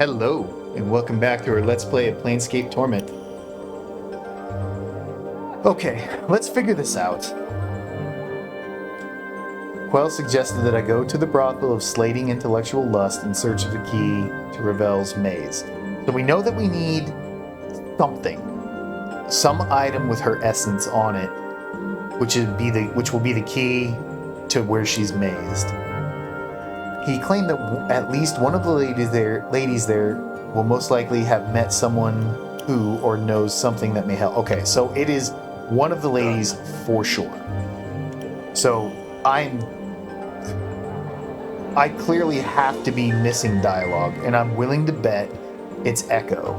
Hello, and welcome back to our Let's Play of Planescape Torment. Okay, let's figure this out. Quell suggested that I go to the brothel of slating intellectual lust in search of a key to Ravels' maze. So we know that we need something. Some item with her essence on it, which will be the key to where she's mazed. He claimed that at least one of the ladies there will most likely have met someone who or knows something that may help. Okay, so it is one of the ladies for sure. So I clearly have to be missing dialogue, and I'm willing to bet it's Echo.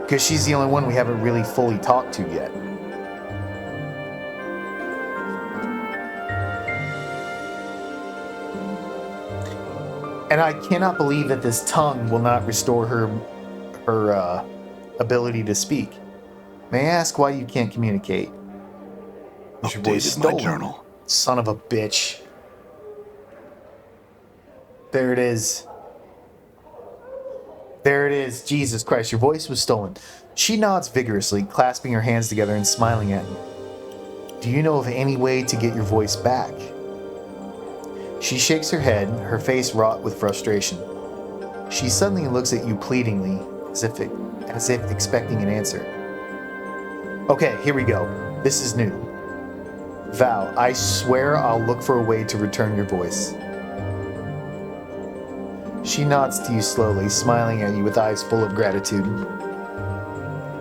Because she's the only one we haven't really fully talked to yet. And I cannot believe that this tongue will not restore her ability to speak. May I ask why you can't communicate? Is your voice stolen? My journal. Son of a bitch. There it is. There it is. Jesus Christ, your voice was stolen. She nods vigorously, clasping her hands together and smiling at me. Do you know of any way to get your voice back? She shakes her head, her face wrought with frustration. She suddenly looks at you pleadingly, as if expecting an answer. Okay, here we go. This is new. Val, I swear I'll look for a way to return your voice. She nods to you slowly, smiling at you with eyes full of gratitude.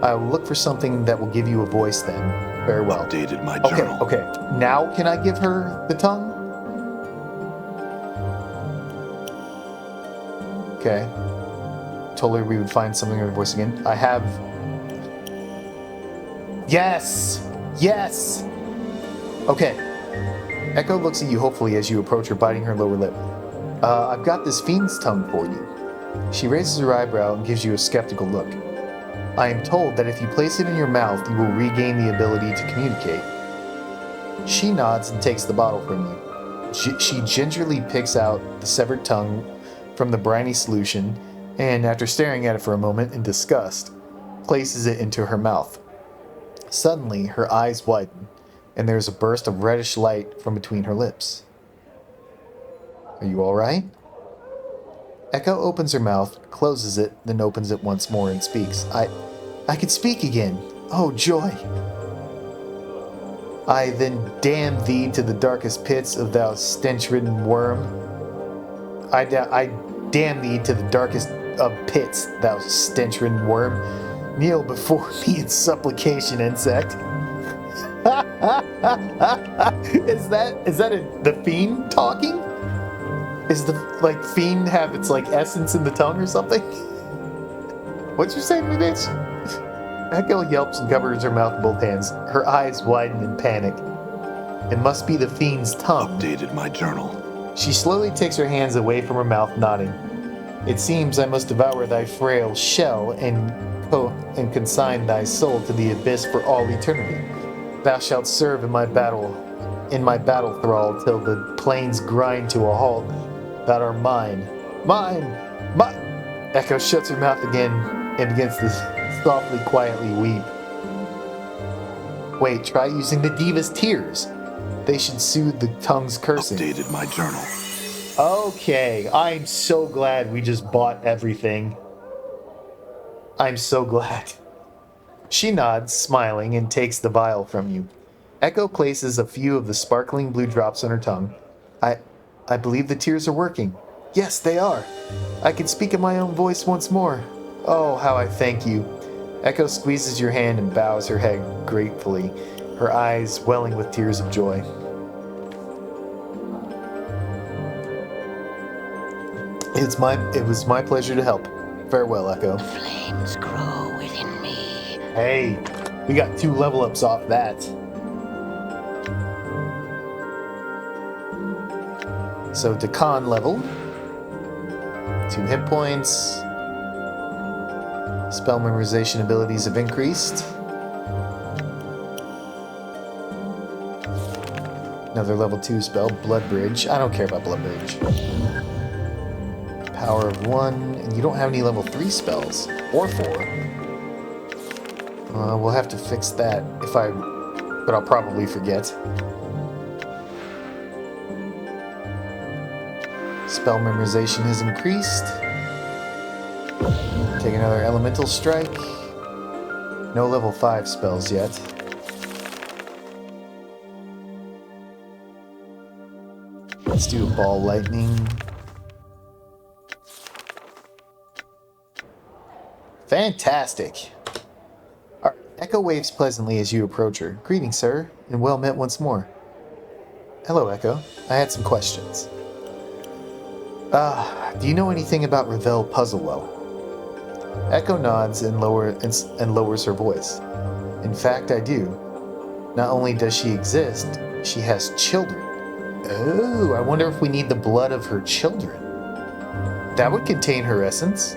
I will look for something that will give you a voice then. Very well. Updated my journal. Okay. Now can I give her the tongue? Okay. Told her we would find something in her voice again. I have... Yes! Yes! Okay. Echo looks at you hopefully as you approach her, biting her lower lip. I've got this fiend's tongue for you. She raises her eyebrow and gives you a skeptical look. I am told that if you place it in your mouth, you will regain the ability to communicate. She nods and takes the bottle from you. She gingerly picks out the severed tongue from the briny solution, and after staring at it for a moment in disgust, places it into her mouth. Suddenly, her eyes widen, and there is a burst of reddish light from between her lips. Are you all right? Echo opens her mouth, closes it, then opens it once more and speaks. I can speak again. Oh, joy. I then damn thee to the darkest pits of thou stench-ridden worm. I damn thee to the darkest of pits, thou stench-ridden worm. Kneel before me in supplication, insect. Is that the fiend talking? Is the fiend have its essence in the tongue or something? What'd you say to me, bitch? Echo yelps and covers her mouth with both hands. Her eyes widen in panic. It must be the fiend's tongue. Updated my journal. She slowly takes her hands away from her mouth, nodding. It seems I must devour thy frail shell and consign thy soul to the abyss for all eternity. Thou shalt serve in my battle thrall till the plains grind to a halt. Thou art mine. Mine! Echo shuts her mouth again and begins to softly, quietly weep. Wait, try using the diva's tears. They should soothe the tongue's cursing. Updated my journal. Okay, I'm so glad we just bought everything. I'm so glad. She nods, smiling, and takes the vial from you. Echo places a few of the sparkling blue drops on her tongue. I believe the tears are working. Yes, they are. I can speak in my own voice once more. Oh, how I thank you. Echo squeezes your hand and bows her head gratefully, her eyes welling with tears of joy. It was my pleasure to help. Farewell, Echo. The flames grow within me. Hey, we got 2 level ups off that. So to con level, 2 hit points. Spell memorization abilities have increased. Another level 2 spell, Blood Bridge. I don't care about Blood Bridge. Power of 1, and you don't have any level 3 spells. Or 4. We'll have to fix that but I'll probably forget. Spell memorization has increased. Take another elemental strike. No level 5 spells yet. Let's do a ball lightning. Fantastic. Alright, Echo waves pleasantly as you approach her. Greetings, sir, and well met once more. Hello, Echo. I had some questions. Do you know anything about Ravel Puzzlewell? Echo nods and lowers her voice. In fact, I do. Not only does she exist, she has children. Oh, I wonder if we need the blood of her children. That would contain her essence.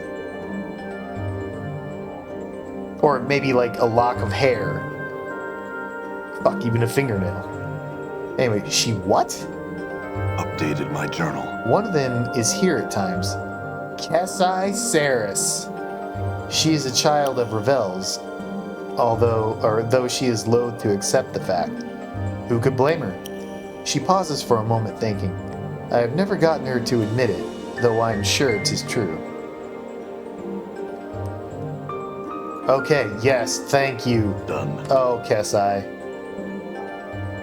Or maybe like a lock of hair. Fuck, even a fingernail. Anyway, she what? Updated my journal. One of them is here at times. Cassie Saris. She is a child of Ravels, though she is loath to accept the fact. Who could blame her? She pauses for a moment thinking. I have never gotten her to admit it, though I am sure it is true. Okay, yes, thank you. Done. Oh, Cassie.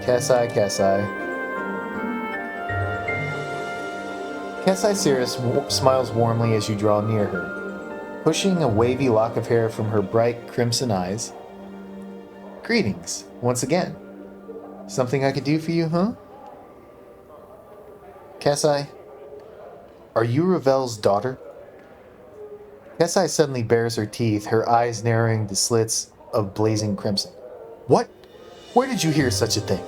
Cassie. Cassie Cirrus smiles warmly as you draw near her, pushing a wavy lock of hair from her bright crimson eyes. Greetings, once again. Something I could do for you, huh? Cassie, are you Ravel's daughter? Cassie suddenly bares her teeth, her eyes narrowing to slits of blazing crimson. What? Where did you hear such a thing?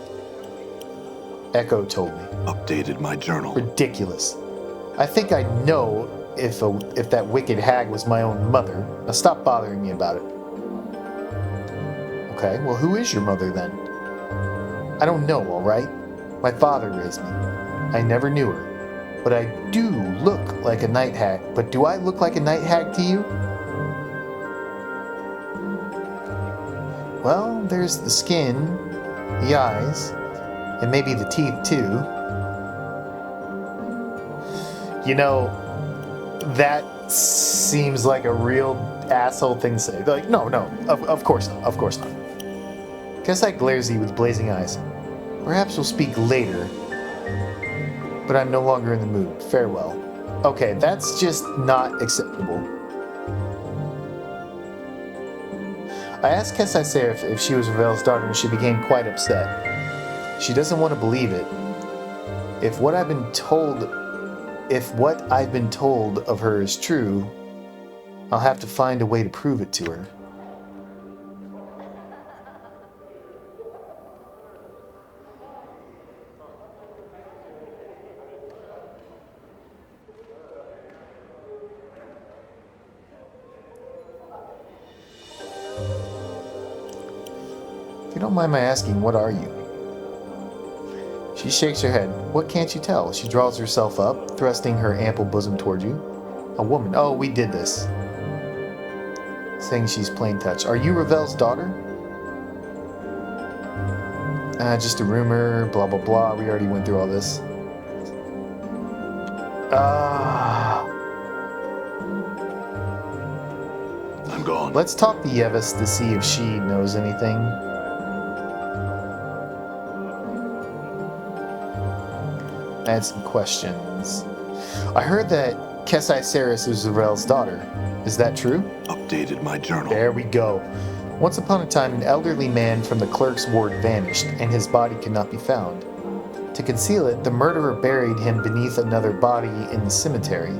Echo told me. Updated my journal. Ridiculous. I think I know if that wicked hag was my own mother. Now stop bothering me about it. Okay, well, who is your mother then? I don't know, all right? My father raised me. I never knew her. But I do look like a night hag. But do I look like a night hag to you? Well, there's the skin, the eyes, and maybe the teeth too. You know, that seems like a real asshole thing to say. They're like, no, of course not, of course not. Cassie glares at you with blazing eyes. Perhaps we'll speak later, but I'm no longer in the mood. Farewell. Okay, that's just not acceptable. I asked Cassie Seraph if she was Ravel's daughter, and she became quite upset. She doesn't want to believe it. If what I've been told of her is true, I'll have to find a way to prove it to her. If you don't mind my asking, what are you? She shakes her head. What can't you tell? She draws herself up, thrusting her ample bosom toward you. A woman. Oh, we did this. Saying she's plain touch. Are you Ravel's daughter? Just a rumor, blah, blah, blah. We already went through all this. I'm gone. Let's talk to Yevis to see if she knows anything. I had some questions. I heard that Cassie Saris is Ravel's daughter. Is that true? Updated my journal. There we go. Once upon a time, an elderly man from the clerk's ward vanished, and his body could not be found. To conceal it, the murderer buried him beneath another body in the cemetery.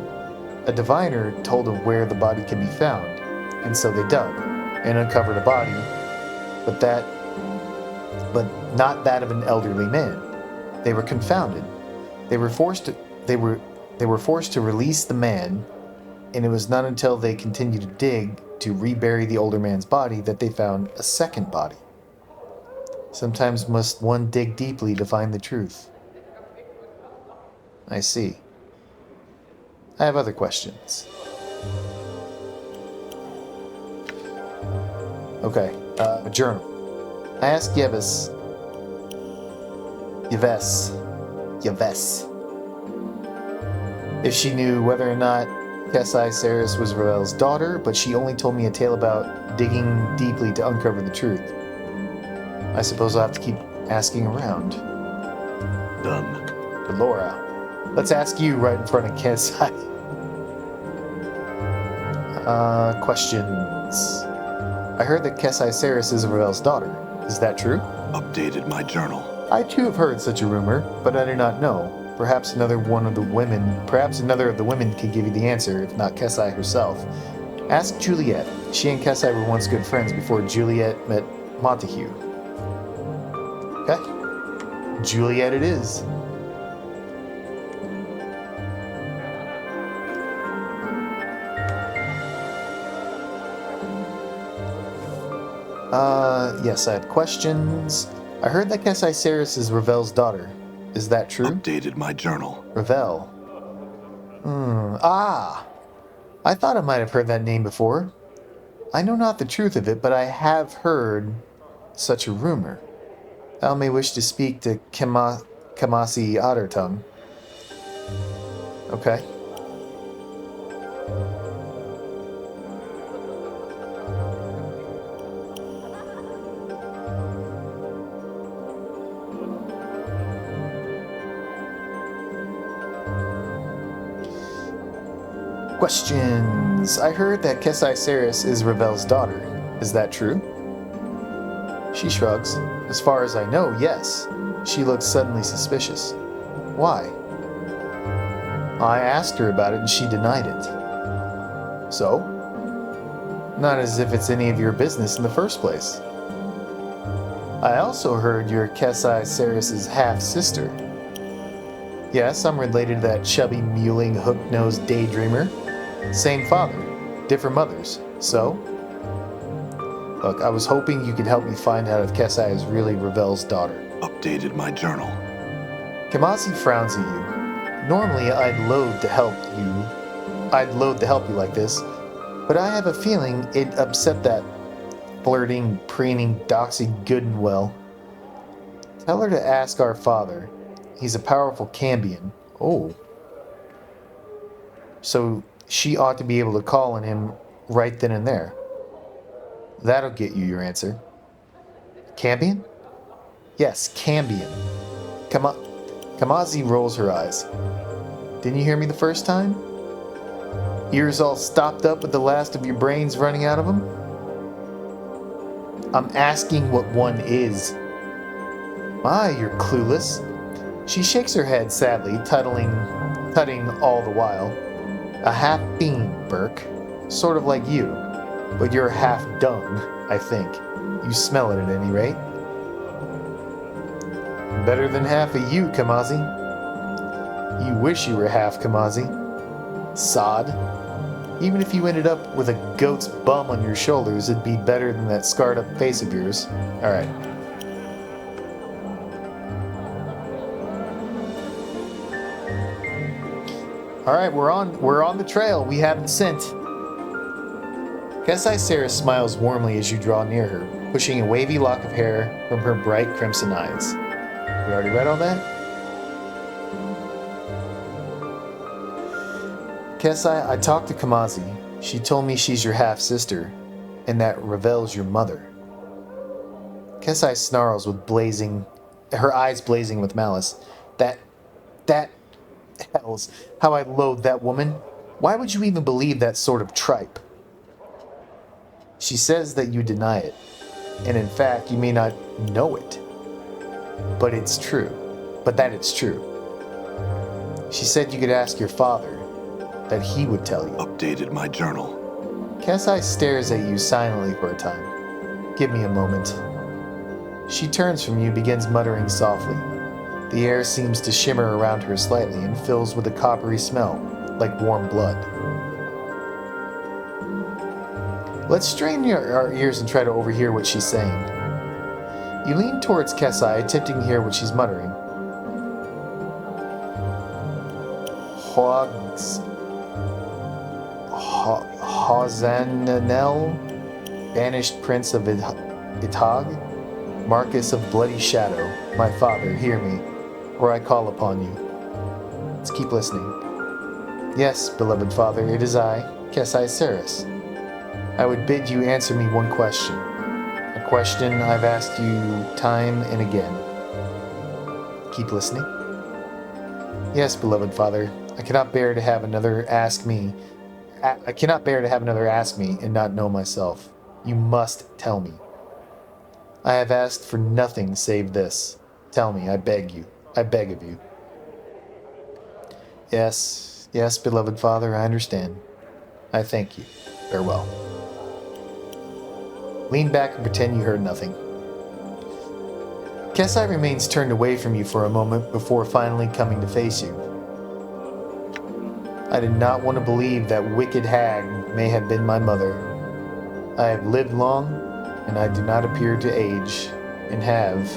A diviner told of where the body could be found, and so they dug and uncovered a body, but not that of an elderly man. They were confounded. They were forced to release the man, and it was not until they continued to dig to rebury the older man's body that they found a second body. Sometimes must one dig deeply to find the truth. I see. I have other questions. Okay, a journal. I asked Yves, if she knew whether or not Kesai Saris was Ravel's daughter, but she only told me a tale about digging deeply to uncover the truth. I suppose I'll have to keep asking around. Done. But Laura, let's ask you right in front of Kesai. Questions. I heard that Kesai Saris is Ravel's daughter. Is that true? Updated my journal. I too have heard such a rumor, but I do not know. Perhaps another of the women can give you the answer, if not Kesai herself. Ask Juliet. She and Kesai were once good friends before Juliet met Montague. Okay. Juliet it is. Yes, I have questions. I heard that Kesai Saris is Ravel's daughter. Is that true? Updated my journal. Ravel. I thought I might have heard that name before. I know not the truth of it, but I have heard such a rumor. Thou may wish to speak to Kamasi Ottertongue. Okay. Questions. I heard that Kesai Saris is Ravel's daughter. Is that true? She shrugs. As far as I know, yes. She looks suddenly suspicious. Why? I asked her about it and she denied it. So? Not as if it's any of your business in the first place. I also heard you're Kesai Saris' half-sister. Yes, I'm related to that chubby, mewling, hook-nosed daydreamer. Same father, different mothers. So? Look, I was hoping you could help me find out if Kesai is really Ravel's daughter. Updated my journal. Kamasi frowns at you. Normally, I'd loathe to help you like this, but I have a feeling it upset that flirting, preening, doxing good and well. Tell her to ask our father. He's a powerful Cambion. Oh. So she ought to be able to call on him right then and there. That'll get you your answer. Cambion? Yes, Cambion. Kamazi rolls her eyes. Didn't you hear me the first time? Ears all stopped up with the last of your brains running out of them? I'm asking what one is. My, you're clueless. She shakes her head sadly, tutting all the while. A half fiend, Burke. Sort of like you. But you're half dung, I think. You smell it at any rate. Better than half of you, Kamazi. You wish you were half Kamazi. Sod. Even if you ended up with a goat's bum on your shoulders, it'd be better than that scarred up face of yours. Alright. Alright, we're on the trail. We have the scent. Kesai Saris smiles warmly as you draw near her, pushing a wavy lock of hair from her bright crimson eyes. We already read all that? Kesai, I talked to Kamazi. She told me she's your half-sister, and that Ravel's your mother. Kesai snarls with her eyes blazing with malice. That hells, how I loathe that woman. Why would you even believe that sort of tripe? She says that you deny it, and in fact, you may not know it. But it's true. But that it's true. She said you could ask your father, that he would tell you. Updated my journal. Kesai stares at you silently for a time. Give me a moment. She turns from you, begins muttering softly. The air seems to shimmer around her slightly and fills with a coppery smell, like warm blood. Let's strain our ears and try to overhear what she's saying. You lean towards Kesai, attempting to hear what she's muttering. Hogs. Hozanel, banished prince of Itag, Marcus of Bloody Shadow, my father, hear me, or I call upon you. Let's keep listening. Yes, beloved father, it is I, Kesai Ceres. I would bid you answer me one question. A question I've asked you time and again. Keep listening. Yes, beloved father, I cannot bear to have another ask me. I cannot bear to have another ask me and not know myself. You must tell me. I have asked for nothing save this. Tell me, I beg you. I beg of you. Yes, yes, beloved father, I understand. I thank you. Farewell. Lean back and pretend you heard nothing. Kesai remains turned away from you for a moment before finally coming to face you. I did not want to believe that wicked hag may have been my mother. I have lived long, and I do not appear to age, and have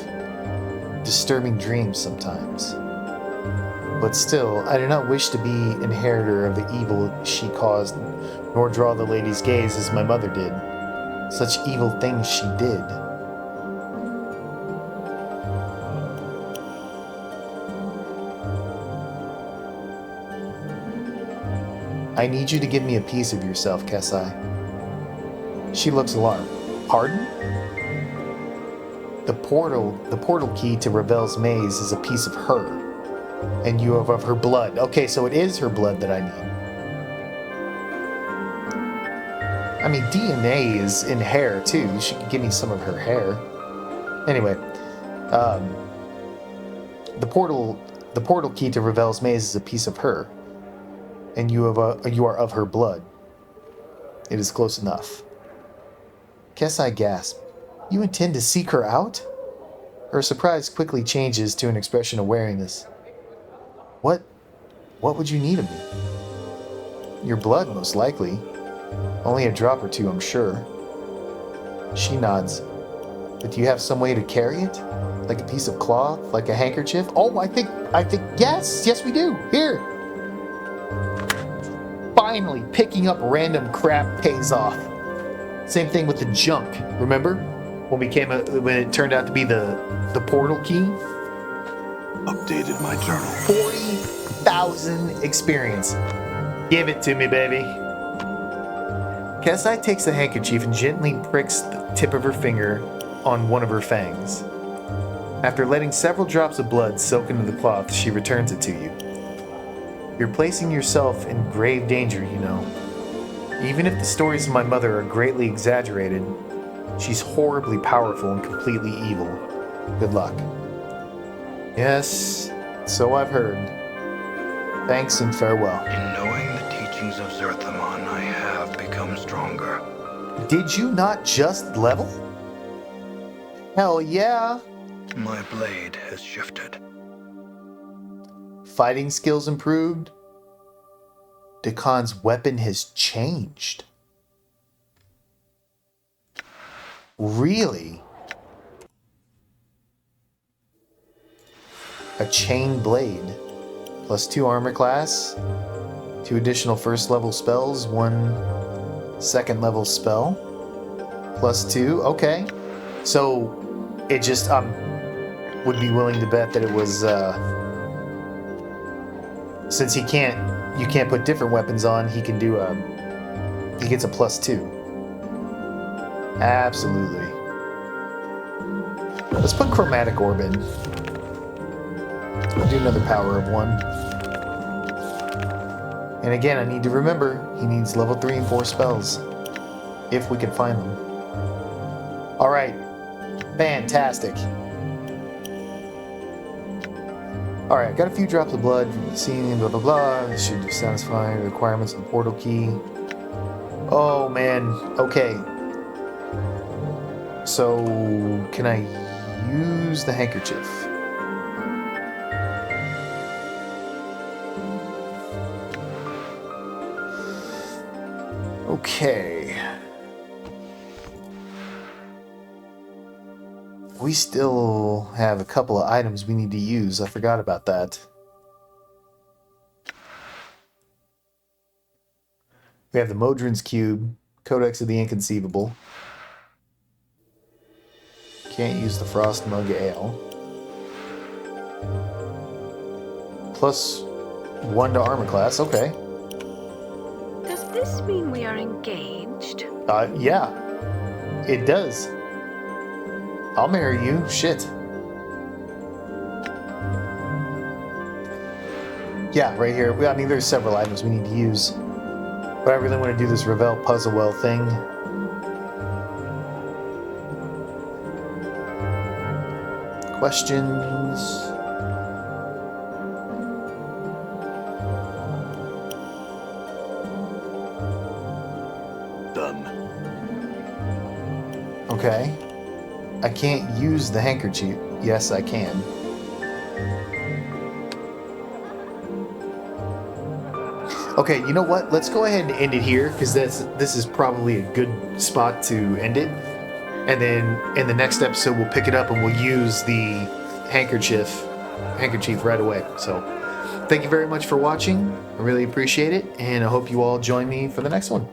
disturbing dreams sometimes. But still, I do not wish to be inheritor of the evil she caused, nor draw the lady's gaze as my mother did. Such evil things she did. I need you to give me a piece of yourself, Kesai. She looks alarmed. Pardon? The portal key to Ravels' maze is a piece of her, and you have of her blood. Okay, so it is her blood that I need. I mean, DNA is in hair too. She could give me some of her hair. Anyway, the portal key to Ravels' maze is a piece of her, and you are of her blood. It is close enough. Kesai gasped. You intend to seek her out? Her surprise quickly changes to an expression of wariness. What would you need of me? Your blood, most likely. Only a drop or two, I'm sure. She nods. But do you have some way to carry it? Like a piece of cloth? Like a handkerchief? Oh, I think, yes we do. Here. Finally, picking up random crap pays off. Same thing with the junk. Remember? When it turned out to be the portal key? Updated my journal. 40,000 experience. Give it to me, baby. Kesai takes the handkerchief and gently pricks the tip of her finger on one of her fangs. After letting several drops of blood soak into the cloth, she returns it to you. You're placing yourself in grave danger, you know. Even if the stories of my mother are greatly exaggerated, she's horribly powerful and completely evil. Good luck. Yes, so I've heard. Thanks and farewell. In knowing the teachings of Zerthamon, I have become stronger. Did you not just level? Hell yeah. My blade has shifted. Fighting skills improved. Dakon's weapon has changed. Really? A chain blade. +2 armor class. 2 additional first level spells. 1 second level spell. +2. Okay. So it just would be willing to bet that it was since you can't put different weapons on, he can do he gets a +2. Absolutely. Let's put Chromatic Orb in. We'll do another power of 1. And again, I need to remember, he needs level 3 and 4 spells. If we can find them. Alright. Fantastic. Alright, got a few drops of blood from the scene, blah blah blah. This should satisfy the requirements of the portal key. Oh man, okay. So, can I use the handkerchief? Okay. We still have a couple of items we need to use. I forgot about that. We have the Modron's Cube, Codex of the Inconceivable. Can't use the Frost Mug Ale. +1 to armor class, okay. Does this mean we are engaged? Yeah, it does. I'll marry you, shit. Yeah, right here. I mean, there's several items we need to use. But I really want to do this Ravel Puzzle Well thing. Questions? Done. Okay. I can't use the handkerchief. Yes, I can. Okay, you know what? Let's go ahead and end it here, because this is probably a good spot to end it. And then in the next episode, we'll pick it up and we'll use the handkerchief right away. So thank you very much for watching. I really appreciate it, and I hope you all join me for the next one.